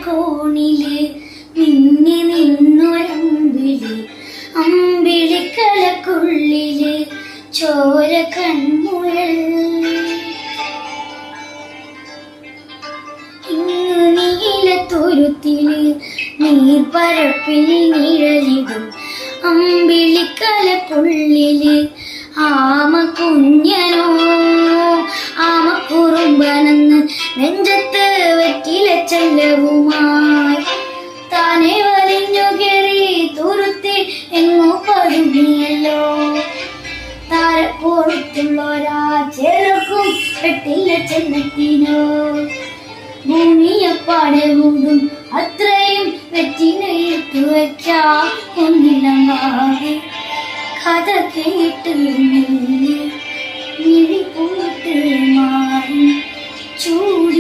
കോണില് മിന്നി നിന്നൊരമ്പിളി അമ്പിളിക്കലക്കുള്ളില് ചോര കൺമുഴൽ നീലത്തുരുത്തില് നീർപ്പരപ്പിൽ നിഴലിടും അമ്പിളിക്കലക്കുള്ളില് ആമ കുഞ്ഞനോ ആമക്കുറുമ്പനെന്ന് നെഞ്ചത്ത് വെറ്റില ചെല്ലവുമായി താനെ വലിഞ്ഞു കയറി തുരുത്തി എങ്ങോ പതുങ്ങിയല്ലോ. താരപ്പുറത്തുള്ളൊരാ ചെറുക്കും വെട്ടില്ല ചെല്ലത്തിനോ ഭൂമിയപ്പാടെ മൂടും അത്രയും വെറ്റിനയിട്ടു വയ്ക്കാ ഒന്നിലങ്ങാതെ കഥ കേട്ട് മിഴി പൂട്ട് മാറി ചൂട്